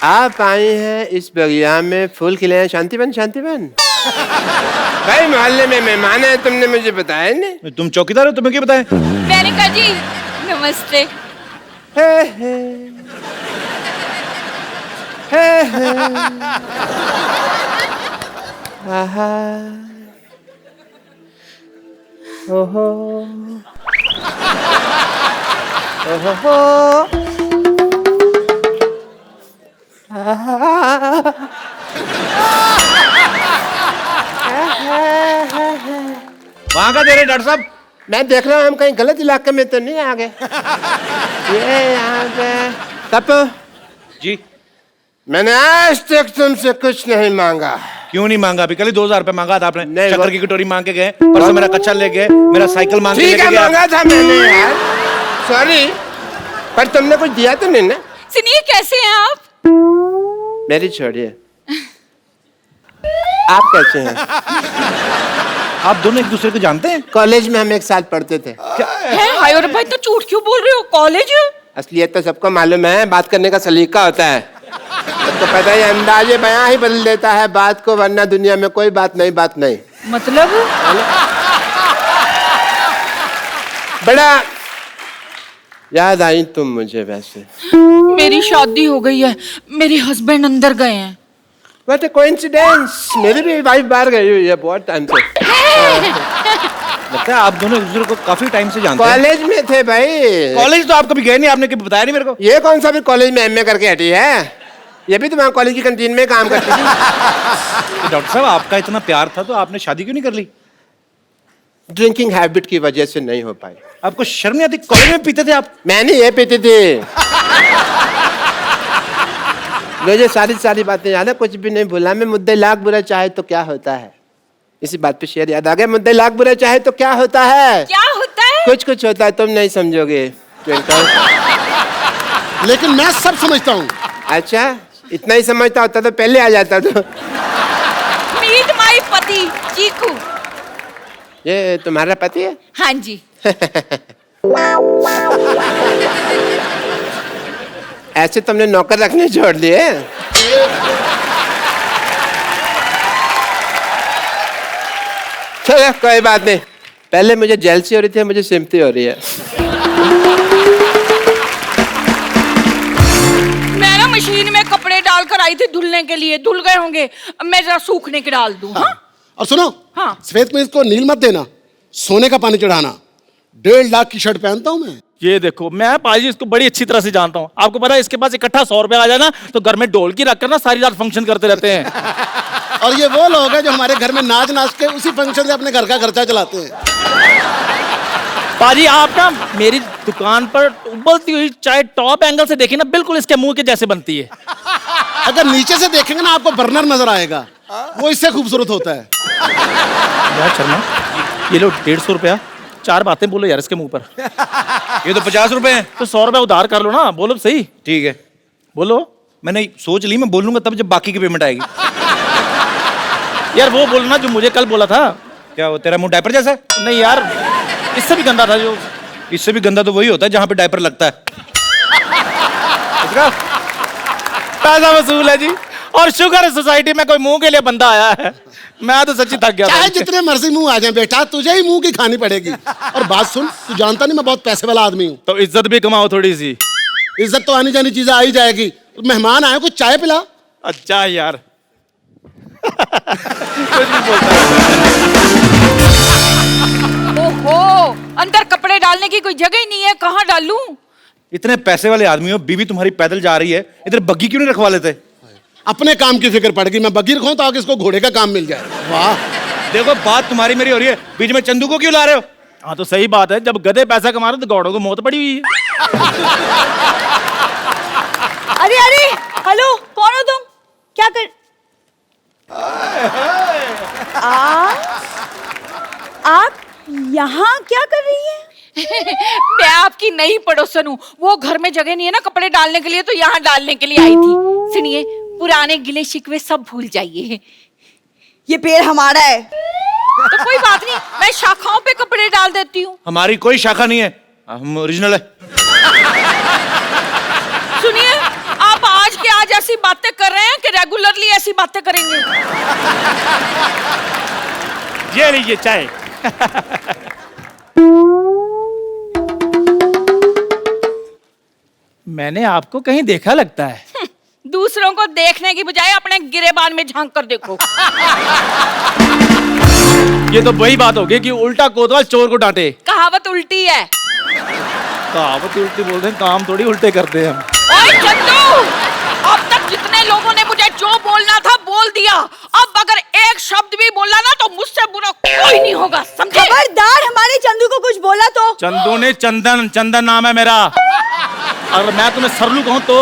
आप आई हैं इस बगिया में फूल खिले हैं। शांतिवन शांतिवन भाई मोहल्ले में मेहमान है, तुमने मुझे बताया नहीं। तुम चौकीदार हो, तुम्हें क्या बताया? मेनका जी नमस्ते। हे हे हे हे आहा ओहो ओहो वहां का दे रहे डॉक्टर साहब? मैं देख रहा हूँ हम कहीं गलत इलाके में तो नहीं आ गए। ये यहाँ पे तब जी मैंने आज तक तुमसे कुछ नहीं मांगा। क्यों नहीं मांगा? अभी कल ही 2000 रुपए मांगा था आपने। नहीं, शक्कर की कटोरी मांग के गए, परसों मेरा कच्चा ले गए, मेरा साइकिल मांग के ठीक लेके है गए। मांगा था मैंने यार, सॉरी, पर तुमने कुछ दिया तो नहीं ना? सुनिए कैसे हैं आप? मेरी छोड़िए, आप कैसे हैं? आप दोनों एक दूसरे को जानते हैं? कॉलेज में हम एक साथ पढ़ते थे। हाय और भाई तो झूठ क्यों बोल रहे हो? कॉलेज? असलियत तो सबको मालूम है, बात करने का सलीका होता है। तो पता है अंदाजे बयां ही बदल देता है बात को, वरना दुनिया में कोई बात नहीं। मतलब बड़ा याद आई तुम मुझे। वैसे मेरी शादी हो गई है, मेरे हस्बैंड अंदर गए हैं। व्हाट अ कोइंसिडेंस, मेरी भी वाइफ बाहर गई हुई है बहुत टाइम से। लगता है आप दोनों एक दूसरे को काफी टाइम से जानते हैं। कॉलेज में थे भाई। कॉलेज तो आप कभी गए नहीं, आपने कभी बताया नहीं मेरे को। ये कौन सा भी कॉलेज में एमए करके हटी है? ये भी तुम्हारे कॉलेज की कैंटीन में काम करती थी। तो डॉक्टर साहब आपका इतना प्यार था तो आपने शादी क्यों नहीं कर ली? ड्रिंकिंग हैबिट की वजह से नहीं हो पाई। आपको शर्म नहीं आती? कॉलेज में पीते थे आप? मैंने ये पीती थी। मुझे सारी बातें याद है, कुछ भी नहीं भूला मैं। मुद्दे लाख बुरा चाहे तो क्या होता है, इसी बात पे शेर याद आ गया। मुद्दे लाख बुरा चाहे तो क्या होता है? क्या होता है? कुछ होता है, तुम नहीं समझोगे ट्विंकल। लेकिन मैं सब समझता हूँ। अच्छा, इतना ही समझता होता तो पहले आ जाता। तो मीट माय पति चीकू। ये तुम्हारा पति है? हाँ जी। ऐसे तुमने नौकर रखने छोड़ दिए? चलो कोई बात नहीं, पहले मुझे जेलसी हो रही थी, मुझे सिम्पथी हो रही है। मैं ना मशीन में कपड़े डालकर आई थी धुलने के लिए, धुल गए होंगे, अब मैं जरा सूखने के डाल दूं। हाँ? और सुनो, हाँ। सफेद कमीज को नील मत देना, सोने का पानी चढ़ाना। 1.5 लाख की शर्ट पहनता हूँ मैं। ये देखो, मैं पाजी इसको बड़ी अच्छी तरह से जानता हूँ। आपको पता है इसके पास इकट्ठा 100 रुपया आ जाए ना तो घर में ढोलकी रखकर ना सारी रात फंक्शन करते रहते हैं। और ये वो लोग हैं जो हमारे घर में नाच के उसी फंक्शन से अपने घर का खर्चा चलाते हैं। पाजी आप ना मेरी दुकान पर उबलती हुई चाय टॉप एंगल से देखिए ना, बिल्कुल इसके मुंह के जैसे बनती है। अगर नीचे से देखेंगे ना आपको बर्नर नजर आएगा, वो इससे खूबसूरत होता है। यार शर्मा, ये लो 150 रुपया, 4 बातें बोलो यार इसके मुंह पर। ये तो 50 रुपए हैं। तो 100 रुपया उधार कर लो ना, बोलो सही। ठीक है, बोलो। मैंने सोच ली, मैं बोलूंगा तब जब बाकी की पेमेंट आएगी। यार वो बोलना जो मुझे कल बोला था। क्या वो तेरा मुंह डायपर जैसा है? नहीं यार, इससे भी गंदा था जो। इससे भी गंदा तो वही होता है जहां पे डायपर लगता है। पैसा वसूल है जी, और शुगर है सोसाइटी में कोई मुंह के लिए बंदा आया है। मैं तो सच्ची थक गया था। चाहे जितने मर्जी मुंह आ जाए बेटा, तुझे ही मुंह की खानी पड़ेगी। और बात सुन, तू जानता नहीं मैं बहुत पैसे वाला आदमी हूँ। तो इज्जत भी कमाओ थोड़ी सी। इज्जत तो आनी जानी चीजें आ ही जाएगी। मेहमान आए, कुछ चाय पिला। अच्छा यार। कुछ नहीं बोलता। ओहो, अंदर कपड़े डालने की कोई जगह ही नहीं है, कहाँ डालूं? इतने पैसे वाले आदमी हो, बीवी तुम्हारी पैदल जा रही है, इधर बग्गी क्यों नहीं रखवा लेते? अपने काम की फिक्र पड़ गई। मैं बगीर खाऊं तो आगे इसको घोड़े का काम मिल जाए। वाह, देखो बात तुम्हारी मेरी हो रही है, बीच में चंदू को क्यों ला रहे हो? हाँ तो सही बात है, जब गधे पैसा कमा रहे तो गौड़ों को मौत पड़ी हुई है। अरे अरे, हेलो, कौन हो तुम? क्या कर आप यहाँ क्या कर रही हैं? मैं आपकी नई पड़ोसन हूँ, वो घर में जगह नहीं है ना कपड़े डालने के लिए, तो यहाँ डालने के लिए आई थी। सुनिए, पुराने गिले शिकवे सब भूल जाइए। ये पेड़ हमारा है। तो कोई बात नहीं, मैं शाखाओं पे कपड़े डाल देती हूँ। हमारी कोई शाखा नहीं है, हम ओरिजिनल है। सुनिए, आप आज के आज आज ऐसी बातें कर रहे हैं कि रेगुलरली ऐसी बातें करेंगे। ये लीजिए चाय। मैंने आपको कहीं देखा लगता है। दूसरों को देखने की बजाय अपने गिरेबान में झांक कर देखो। ये तो वही बात होगी कि उल्टा कोतवाल चोर को डांटे। कहावत उल्टी है। कहावत उल्टी बोल रहे हैं, काम थोड़ी उल्टे करते हैं हम। ओए चंदू, अब तक जितने लोगों ने मुझे जो बोलना था बोल दिया। अब अगर एक शब्द भी बोला ना तो मुझसे बुरा कोई नहीं होगा, समझे? खबरदार हमारे चंदू को कुछ बोला तो। चंदू ने चंदन, चंदन नाम है मेरा। अगर मैं तुम्हें सरलू कहूं तो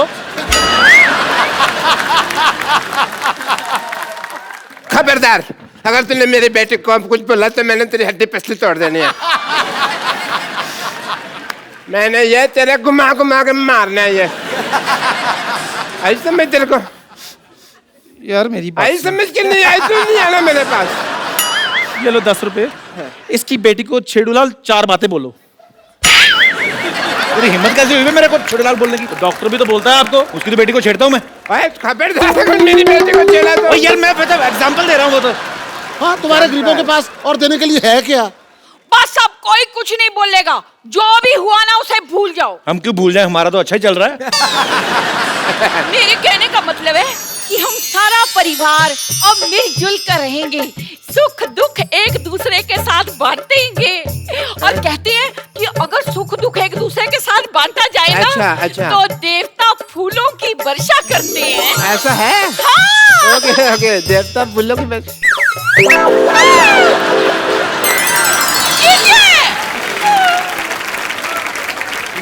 खबरदार, अगर तूने मेरे बेटे को अब कुछ बोला तो मैंने तेरी हड्डी पसली तोड़ देनी है। मैंने ये तेरे घुमा घुमा के मारना है। ये आई समझ तेरे को? यार मेरी बात आई समझ के नहीं आई तो नहीं आना मेरे पास। सुन। ये लो 10 रुपए। इसकी बेटी को छेड़ूलाल 4 बातें बोलो। तेरी हिम्मत कैसे हुई मेरे को छोटेलाल बोलने की? डॉक्टर भी तो बोलता है आपको। उसकी तो बेटी को छेड़ता हूँ मैं। ओए खबरदार, अगर मेरी बेटी को चला तो। ओ यार मैं मतलब एग्जांपल दे रहा हूँ वो तो। हाँ, तुम्हारे गरीबों के पास और देने के लिए है क्या? बस अब कोई कुछ नहीं बोलेगा। जो भी हुआ ना उसे भूल जाओ। हम क्यों भूल जाए, हमारा तो अच्छा ही चल रहा है। मेरे कहने का मतलब है कि हम सारा परिवार अब मिलजुल कर रहेंगे, सुख दुख एक दूसरे के साथ बांटेंगे। और कहते हैं कि अगर सुख दुख एक दूसरे के साथ बांटा जाए ना अच्छा। तो देवता फूलों की वर्षा करते हैं। ऐसा है? हाँ। ओके ओके, देवता फूलों की बस।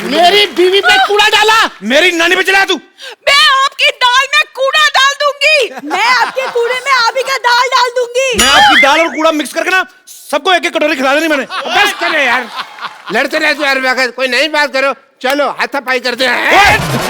मेरी बीवी पे कूड़ा डाला। मेरी नानी पे चला तू। मैं आपकी दाल में कूड़ा डाल दूंगी। मैं आपके कूड़े में आप ही का दाल डाल दूंगी। मैं आपकी दाल और कूड़ा मिक्स करके ना सबको एक एक कटोरी खिला देनी मैंने। बस करो यार, लड़ते रहते यार। कोई नई बात करो, चलो हाथापाई करते हैं।